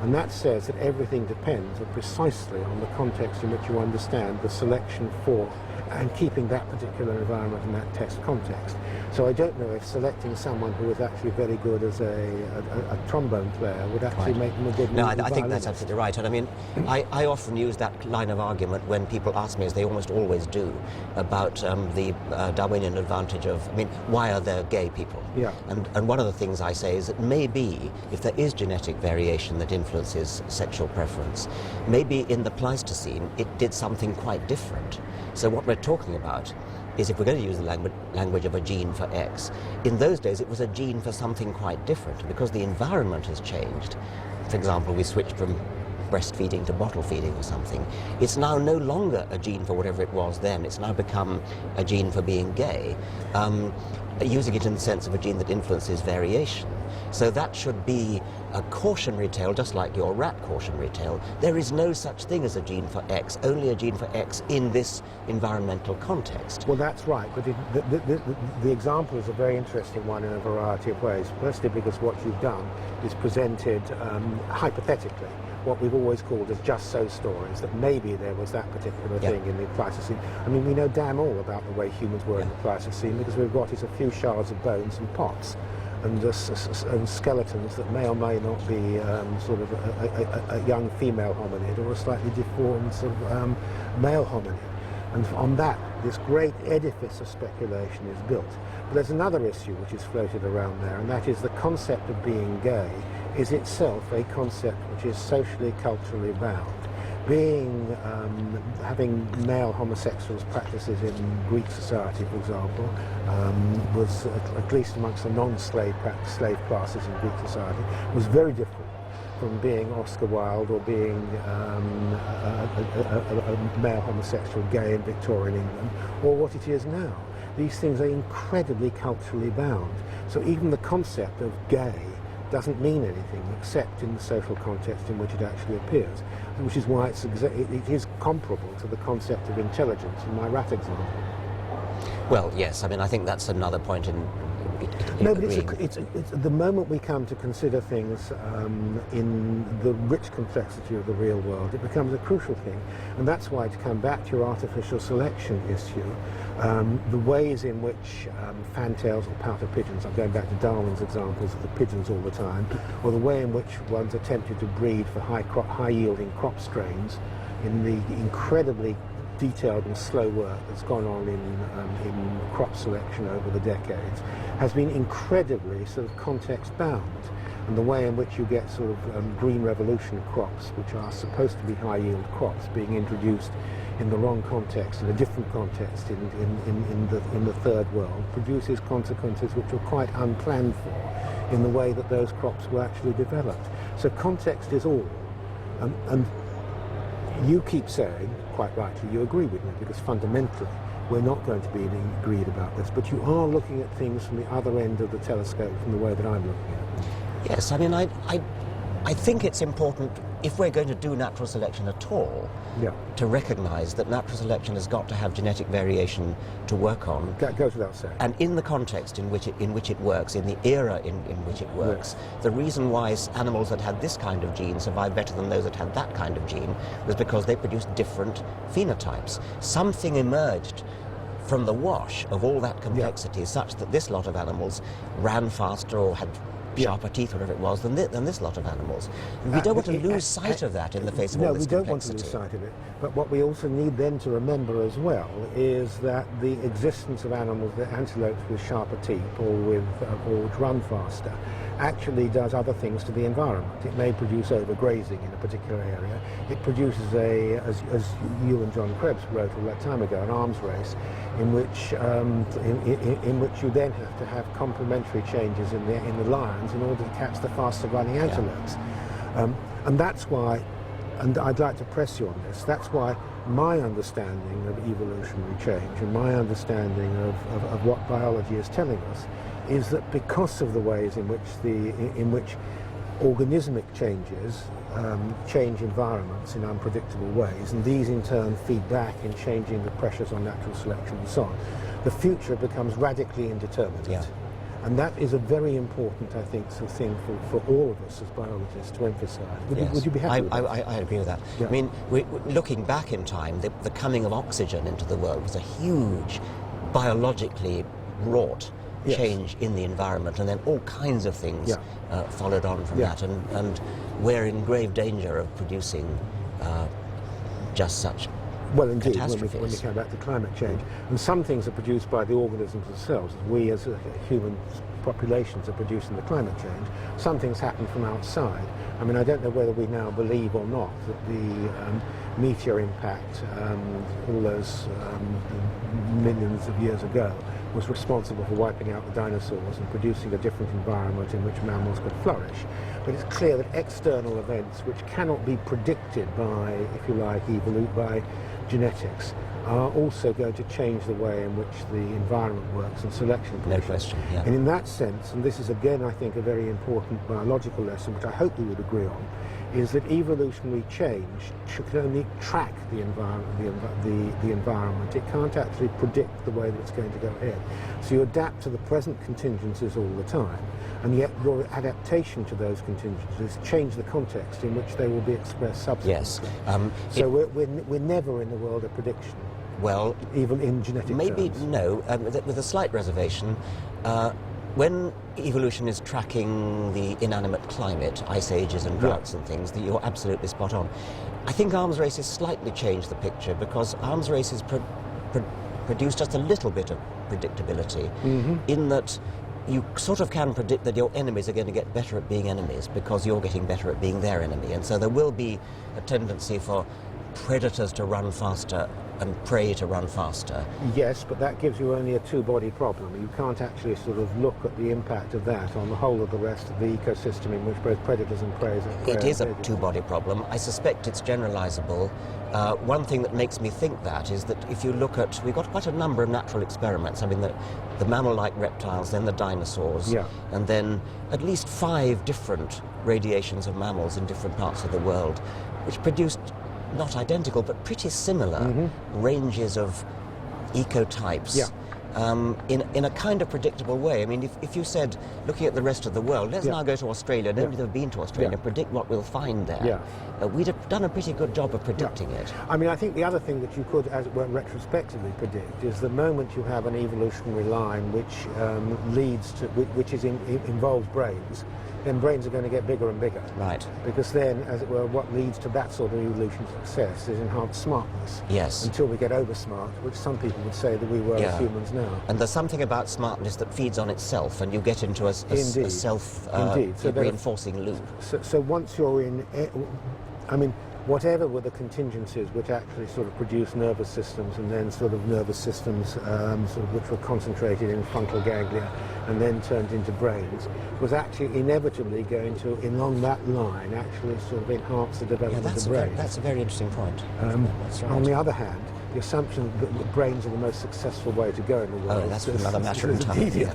And that says that everything depends precisely on the context in which you understand the selection for and keeping that particular environment in that test context. So I don't know if selecting someone who is actually very good as a trombone player would actually make them a good No, musical I think that's violinist. absolutely right. And I mean, I often use that line of argument when people ask me, as they almost always do, about the Darwinian advantage of, I mean, why are there gay people? Yeah. And one of the things I say is that maybe if there is genetic variation that influences sexual preference, maybe in the Pleistocene it did something quite different. So what we're talking about is, if we're going to use the language of a gene for X, in those days it was a gene for something quite different. Because the environment has changed, for example, we switched from breastfeeding to bottle feeding or something, it's now no longer a gene for whatever it was then, it's now become a gene for being gay, using it in the sense of a gene that influences variation. So that should be a cautionary tale, just like your rat cautionary tale. There is no such thing as a gene for X, only a gene for X in this environmental context. Well, that's right, but the example is a very interesting one in a variety of ways. Firstly, because what you've done is presented hypothetically what we've always called as just so stories, that maybe there was that particular thing in the Pleistocene. I mean, we know damn all about the way humans were in the Pleistocene, because we've got is a few shards of bones and pots and skeletons that may or may not be sort of a young female hominid or a slightly deformed sort of male hominid. And on that, this great edifice of speculation is built. But there's another issue which is floated around there, and that is the concept of being gay is itself a concept which is socially, culturally bound. Having male homosexuals practices in Greek society, for example, was, at least amongst the non-slave classes in Greek society, was very different from being Oscar Wilde or being a male homosexual gay in Victorian England, or what it is now. These things are incredibly culturally bound. So even the concept of gay doesn't mean anything except in the social context in which it actually appears, which is why it is comparable to the concept of intelligence in my rat example. Well, yes, I mean, I think that's another point in No, but it's the moment we come to consider things in the rich complexity of the real world, it becomes a crucial thing. And that's why, to come back to your artificial selection issue, the ways in which fantails or pouter pigeons, I'm going back to Darwin's examples of the pigeons all the time, or the way in which one's attempted to breed for high-yielding crop strains in the incredibly detailed and slow work that's gone on in crop selection over the decades, has been incredibly sort of context bound. And the way in which you get sort of green revolution crops, which are supposed to be high yield crops, being introduced in the wrong context, in a different context in the third world, produces consequences which were quite unplanned for in the way that those crops were actually developed. So context is all. And you keep saying, quite rightly, you agree with me, because fundamentally we're not going to be agreed about this, but you are looking at things from the other end of the telescope from the way that I'm looking at them. Yes, I mean, I think it's important, if we're going to do natural selection at all, to recognize that natural selection has got to have genetic variation to work on. That goes without saying. And in the context in which it works, in the era in which it works, the reason why animals that had this kind of gene survived better than those that had that kind of gene was because they produced different phenotypes. Something emerged from the wash of all that complexity such that this lot of animals ran faster or had sharper teeth, whatever it was, than this lot of animals. And we don't want to lose sight of that in the face of all this complexity. No, we don't want to lose sight of it. But what we also need then to remember as well is that the existence of animals, the antelopes with sharper teeth or which run faster, actually does other things to the environment. It may produce overgrazing in a particular area. It produces as you and John Krebs wrote all that time ago, an arms race in which you then have to have complementary changes in the lions in order to catch the faster running antelopes. And that's why, and I'd like to press you on this, that's why my understanding of evolutionary change and my understanding of what biology is telling us is that because of the ways in which organismic changes change environments in unpredictable ways, and these in turn feed back in changing the pressures on natural selection and so on, the future becomes radically indeterminate. And that is a very important, I think, thing for all of us as biologists to emphasize. Would you be happy with that? I agree with that. I mean, looking back in time, the coming of oxygen into the world was a huge biologically wrought change in the environment, and then all kinds of things followed on from that, and we're in grave danger of producing just such catastrophes. When we come back to climate change, and some things are produced by the organisms themselves. We as human populations are producing the climate change. Some things happen from outside. I mean, I don't know whether we now believe or not that the meteor impact all those millions of years ago was responsible for wiping out the dinosaurs and producing a different environment in which mammals could flourish. But it's clear that external events which cannot be predicted by, if you like, by genetics, are also going to change the way in which the environment works and selection. No question, And in that sense, and this is again, I think, a very important biological lesson, which I hope we would agree on, is that evolutionary change should only track the environment. It can't actually predict the way that it's going to go ahead. So you adapt to the present contingencies all the time, and yet your adaptation to those contingencies change the context in which they will be expressed subsequently. So we're never in the world of prediction. Well, even in genetic maybe terms. No, with a slight reservation. When evolution is tracking the inanimate climate, ice ages and droughts and things, that you're absolutely spot on. I think arms races slightly change the picture, because arms races produce just a little bit of predictability, in that you sort of can predict that your enemies are going to get better at being enemies because you're getting better at being their enemy. And so there will be a tendency for predators to run faster and prey to run faster. Yes, but that gives you only a two-body problem. You can't actually sort of look at the impact of that on the whole of the rest of the ecosystem in which both predators and prey are. It is a two-body problem. I suspect it's generalizable. One thing that makes me think that is that if you look at, we've got quite a number of natural experiments. I mean, the mammal-like reptiles, then the dinosaurs, and then at least 5 different radiations of mammals in different parts of the world, which produced not identical, but pretty similar ranges of ecotypes in a kind of predictable way. I mean, if you said, looking at the rest of the world, let's now go to Australia, nobody's ever been to Australia, predict what we'll find there. We'd have done a pretty good job of predicting it. I mean, I think the other thing that you could, as it were, retrospectively predict is the moment you have an evolutionary line which leads to, which involves brains, then brains are going to get bigger and bigger. Right. Because then, as it were, what leads to that sort of evolution success is enhanced smartness. Yes. Until we get over smart, which some people would say that we were as humans now. And there's something about smartness that feeds on itself, and you get into a self-reinforcing loop. So once you're in, I mean, whatever were the contingencies which actually sort of produced nervous systems, and then sort of nervous systems which were concentrated in frontal ganglia and then turned into brains, was actually inevitably going to, along that line, actually sort of enhance the development of the brain. That's a very interesting point. That's right. On the other hand, the assumption that the brains are the most successful way to go in the world. Oh, that's another matter entirely.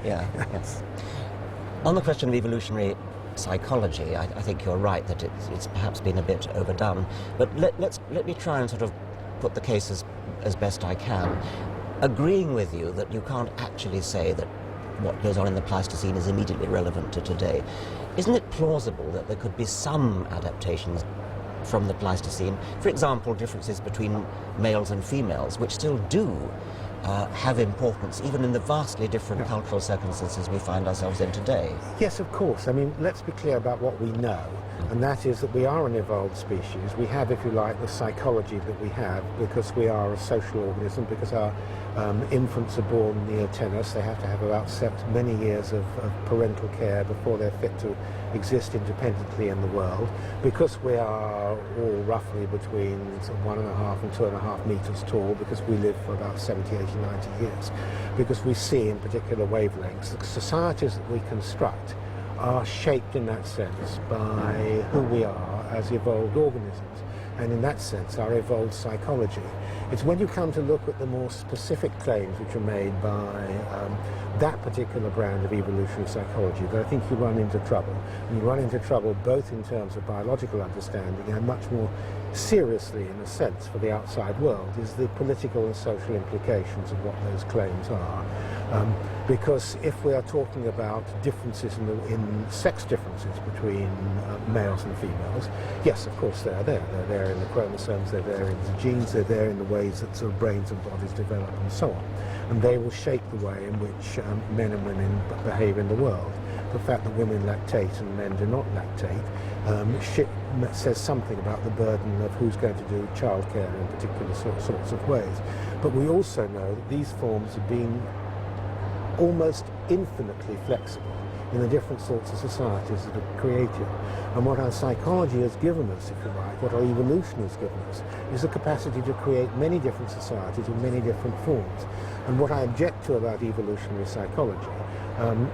Yes. On the question of evolutionary psychology, I think you're right that it's perhaps been a bit overdone. But let me try and sort of put the case as best I can, agreeing with you that you can't actually say that what goes on in the Pleistocene is immediately relevant to today. Isn't it plausible that there could be some adaptations from the Pleistocene, for example, differences between males and females, which still do have importance, even in the vastly different cultural circumstances we find ourselves in today? Yes, of course. I mean, let's be clear about what we know, and that is that we are an evolved species. We have, if you like, the psychology that we have because we are a social organism, because our infants are born neotenous. They have to have about many years of parental care before they're fit to exist independently in the world, because we are all roughly between 1.5 and 2.5 meters tall, because we live for about 70, 80, 90 years, because we see in particular wavelengths. The societies that we construct are shaped in that sense by who we are as evolved organisms, and in that sense our evolved psychology. It's when you come to look at the more specific claims which are made by that particular brand of evolutionary psychology that I think you run into trouble. And you run into trouble both in terms of biological understanding and much more seriously, in a sense, for the outside world, is the political and social implications of what those claims are. Because if we are talking about differences in sex differences between males and females, yes, of course they're there. They're there in the chromosomes, they're there in the genes, they're there in the ways that sort of brains and bodies develop and so on. And they will shape the way in which men and women behave in the world. The fact that women lactate and men do not lactate says something about the burden of who's going to do childcare in particular sorts of ways. But we also know that these forms have been almost infinitely flexible in the different sorts of societies that are created. And what our psychology has given us, if you like, what our evolution has given us, is the capacity to create many different societies in many different forms. And what I object to about evolutionary psychology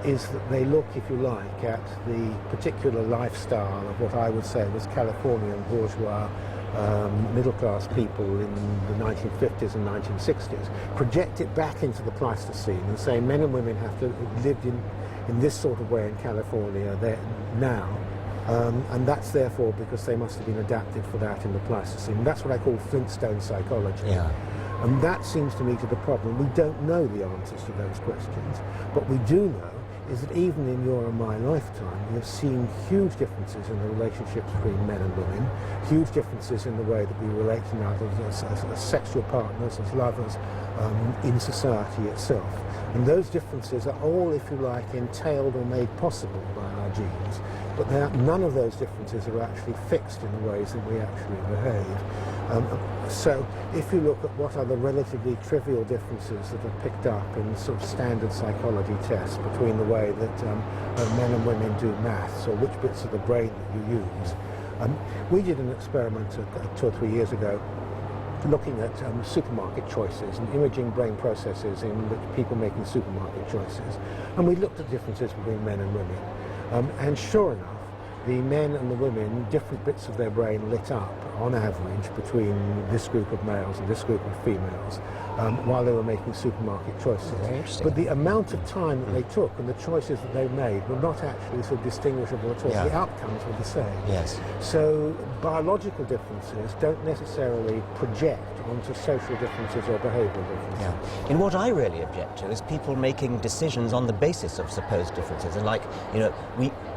is that they look, if you like, at the particular lifestyle of what I would say was Californian bourgeois middle-class people in the 1950s and 1960s, project it back into the Pleistocene and say men and women have to have lived in this sort of way in California now, and that's therefore because they must have been adapted for that in the Pleistocene. And that's what I call Flintstone psychology. Yeah. And that seems to me to the problem. We don't know the answers to those questions. What we do know is that even in your and my lifetime, we have seen huge differences in the relationships between men and women, huge differences in the way that we relate to others as sexual partners, as lovers, in society itself. And those differences are all, if you like, entailed or made possible by our genes. But none of those differences are actually fixed in the ways that we actually behave. So if you look at what are the relatively trivial differences that are picked up in sort of standard psychology tests between the way that men and women do maths, or which bits of the brain that you use. We did an experiment 2 or 3 years ago looking at supermarket choices and imaging brain processes in which people making supermarket choices. And we looked at differences between men and women. And sure enough, the men and the women, different bits of their brain lit up on average between this group of males and this group of females while they were making supermarket choices. But the amount of time that they took and the choices that they made were not actually so distinguishable at all. Yeah. The outcomes were the same. Yes. So biological differences don't necessarily project onto social differences or behavioural differences. Yeah. And what I really object to is people making decisions on the basis of supposed differences. And like, you know,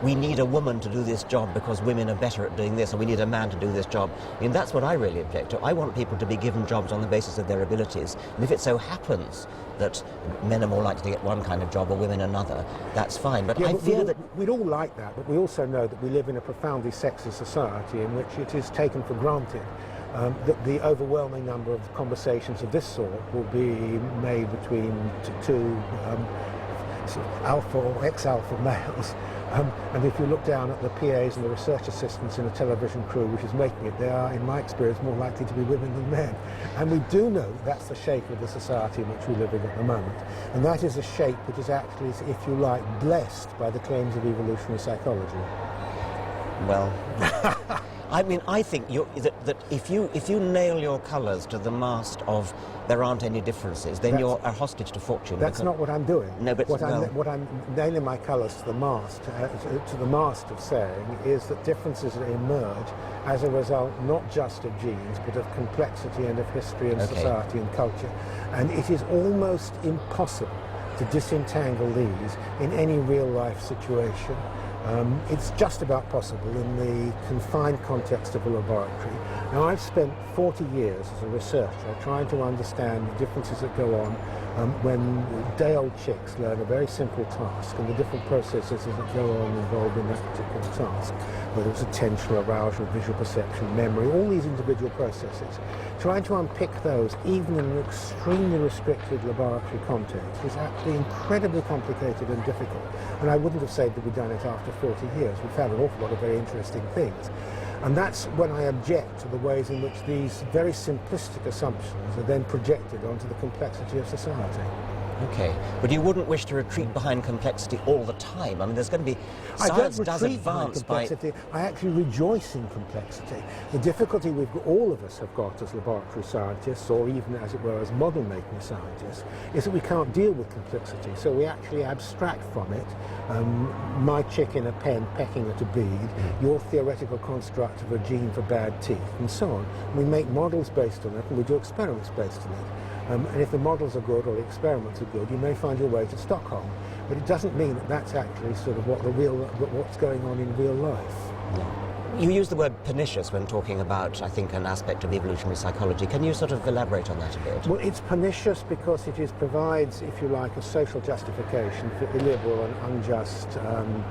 we need a woman to do this job because women are better at doing this, or we need a man to do this job. I mean, that's what I really object to. I want people to be given jobs on the basis of their abilities. And if it so happens that men are more likely to get one kind of job or women another, that's fine. But I fear that... We'd all like that, but we also know that we live in a profoundly sexist society in which it is taken for granted that the overwhelming number of conversations of this sort will be made between two sort of alpha or ex-alpha males. And if you look down at the PAs and the research assistants in a television crew which is making it, they are, in my experience, more likely to be women than men. And we do know that that's the shape of the society in which we live in at the moment. And that is a shape which is actually, if you like, blessed by the claims of evolutionary psychology. Well, I mean, I think that if you nail your colours to the mast of there aren't any differences, then you're a hostage to fortune. That's not what I'm doing. No, but what I'm nailing my colours to the mast of saying is that differences emerge as a result not just of genes, but of complexity and of history and society and culture, and it is almost impossible to disentangle these in any real-life situation. It's just about possible in the confined context of a laboratory. Now, I've spent 40 years as a researcher trying to understand the differences that go on when day-old chicks learn a very simple task and the different processes that go on involved in that particular task, whether it's attention, arousal, visual perception, memory, all these individual processes. Trying to unpick those, even in an extremely restricted laboratory context, is actually incredibly complicated and difficult. And I wouldn't have said that we'd done it after 40 years. We found an awful lot of very interesting things. And that's when I object to the ways in which these very simplistic assumptions are then projected onto the complexity of society. Okay, but you wouldn't wish to retreat behind complexity all the time. I mean, there's going to be... Science does advance by... I actually rejoice in complexity. The difficulty all of us have got as laboratory scientists, or even, as it were, as model-making scientists, is that we can't deal with complexity. So we actually abstract from it. My chick in a pen pecking at a bead, your theoretical construct of a gene for bad teeth, and so on. We make models based on it, and we do experiments based on it. And if the models are good or the experiments are good, you may find your way to Stockholm. But it doesn't mean that that's actually sort of what's going on in real life. You use the word pernicious when talking about, I think, an aspect of evolutionary psychology. Can you sort of elaborate on that a bit? Well, it's pernicious because it provides, if you like, a social justification for illiberal and unjust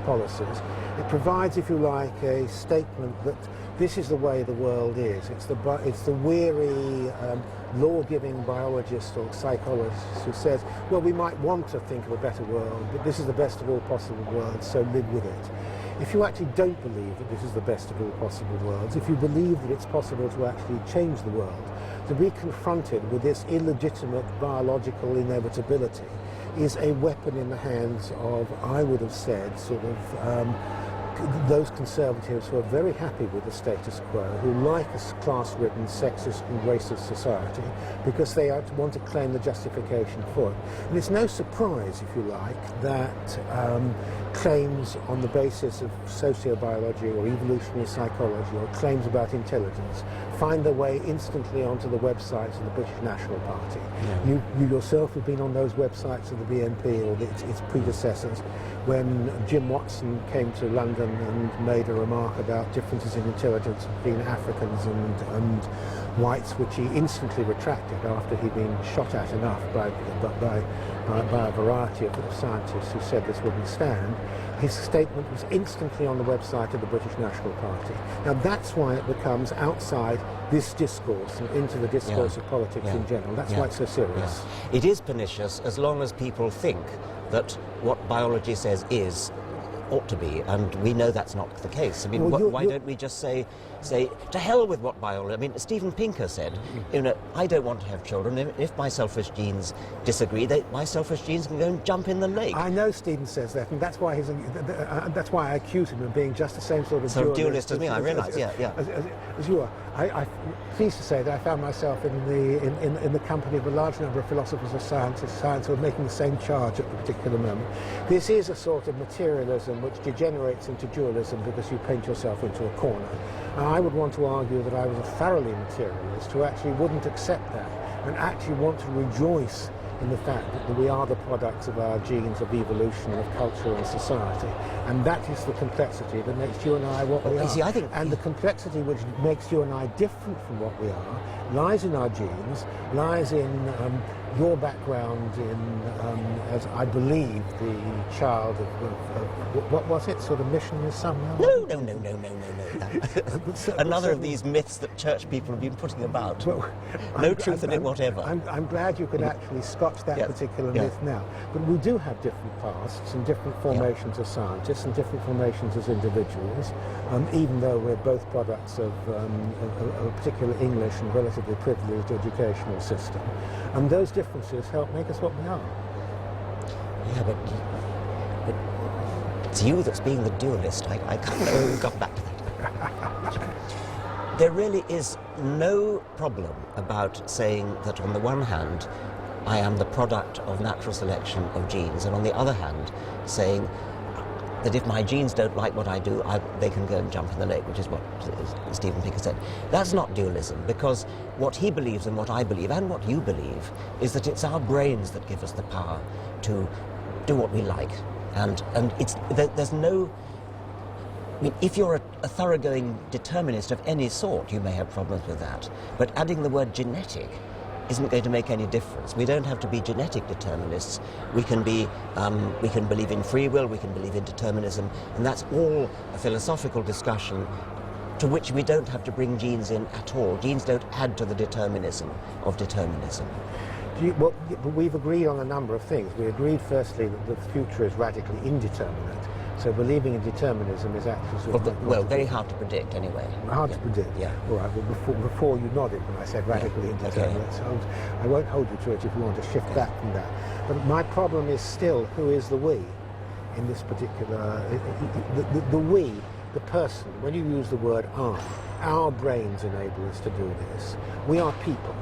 policies. It provides, if you like, a statement that this is the way the world is. It's the weary, law-giving biologist or psychologist who says, well, we might want to think of a better world, but this is the best of all possible worlds, so live with it. If you actually don't believe that this is the best of all possible worlds, if you believe that it's possible to actually change the world, to be confronted with this illegitimate biological inevitability is a weapon in the hands of, I would have said, sort of those conservatives who are very happy with the status quo, who like a class-ridden, sexist and racist society, because they want to claim the justification for it. And it's no surprise, if you like, that claims on the basis of sociobiology or evolutionary psychology or claims about intelligence find their way instantly onto the websites of the British National Party. Yeah. You yourself have been on those websites of the BNP or its predecessors. When Jim Watson came to London and made a remark about differences in intelligence between Africans and whites, which he instantly retracted after he'd been shot at enough by a variety of scientists who said this wouldn't stand, his statement was instantly on the website of the British National Party. Now that's why it becomes outside this discourse and into the discourse of politics in general. That's why it's so serious. Yeah. It is pernicious as long as people think that what biology says ought to be, and we know that's not the case. I mean, why don't we just say, to hell with what biology... I mean, Steven Pinker said, you know, I don't want to have children. If my selfish genes disagree, my selfish genes can go and jump in the lake. I know Steven says that, and that's why that's why I accuse him of being just the same sort of dualist as me. I realise, as you are. I'm pleased to say that I found myself in the company of a large number of philosophers of science who are making the same charge at the particular moment. This is a sort of materialism which degenerates into dualism because you paint yourself into a corner. And I would want to argue that I was a thoroughly materialist who actually wouldn't accept that and actually want to rejoice in the fact that we are the products of our genes, of evolution, of culture and society. And that is the complexity that makes you and I what we are. See, I think... And the complexity which makes you and I different from what we are lies in our genes, lies in your background in, as I believe, the child of what was it, sort of missionary somehow? No. Another of these myths that church people have been putting about. Well, no truth in it whatever. I'm glad you could actually scotch that particular myth now. But we do have different pasts and different formations as scientists and different formations as individuals, even though we're both products of a particular English and relatively privileged educational system. And those differences help make us what we are. Yeah, but it's you that's being the dualist. I can't know who got back to that. there really is no problem about saying that on the one hand, I am the product of natural selection of genes, and on the other hand, saying that if my genes don't like what I do, they can go and jump in the lake, which is what Steven Pinker said. That's not dualism, because what he believes and what I believe and what you believe is that it's our brains that give us the power to do what we like. And there's no... I mean, if you're a thoroughgoing determinist of any sort, you may have problems with that. But adding the word genetic isn't going to make any difference. We don't have to be genetic determinists. We can believe in free will, we can believe in determinism, and that's all a philosophical discussion to which we don't have to bring genes in at all. Genes don't add to the determinism of determinism. Well, we've agreed on a number of things. We agreed, firstly, that the future is radically indeterminate. So believing in determinism is actually sort of... Well, very hard to predict, anyway. Hard to predict? Yeah. All right, well, before you nodded when I said radically indeterminate, okay. So I won't hold you to it if you want to shift back from that. But my problem is still, who is the we in this particular... The we, the person, when you use the word I, our brains enable us to do this. We are people.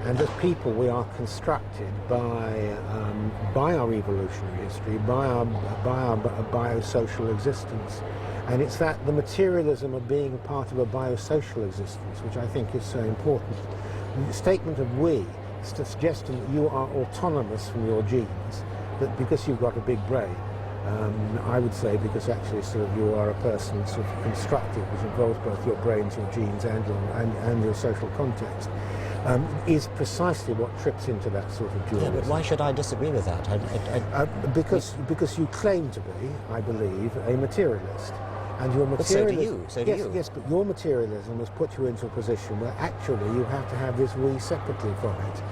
And as people, we are constructed by our evolutionary history, by our biosocial existence. And it's that the materialism of being part of a biosocial existence, which I think is so important. The statement of we is the suggestion that you are autonomous from your genes, that because you've got a big brain, I would say because actually sort of you are a person sort of constructed, which involves both your brains, your genes, and your social context. Is precisely what trips into that sort of dualism. Yeah, but why should I disagree with that? Because you claim to be, I believe, a materialist. And your materialism... So do you. Yes, but your materialism has put you into a position where actually you have to have this we separately from it.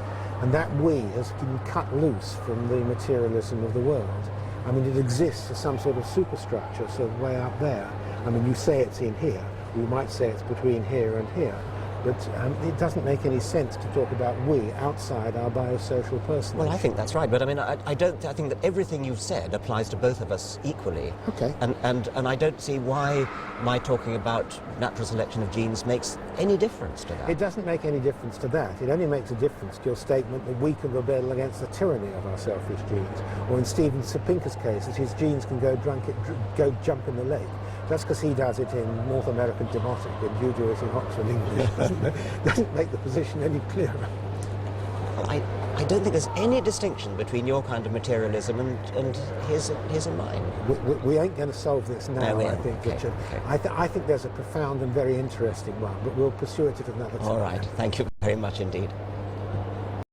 And that we has been cut loose from the materialism of the world. I mean, it exists as some sort of superstructure, sort of way up there. I mean, you say it's in here. You might say it's between here and here. But it doesn't make any sense to talk about we outside our biosocial personality. Well, I think that's right, but I mean, I think that everything you've said applies to both of us equally. Okay. And I don't see why my talking about natural selection of genes makes any difference to that. It doesn't make any difference to that. It only makes a difference to your statement that we can rebel against the tyranny of our selfish genes. Or in Steven Pinker's case, that his genes can go jump in the lake. Just because he does it in North American Demotic and you do it in Oxford English doesn't make the position any clearer. I don't think there's any distinction between your kind of materialism and his and mine. We ain't going to solve this now, no, I think, Richard. Okay. I think there's a profound and very interesting one, but we'll pursue it at another time. All right. Thank you very much indeed.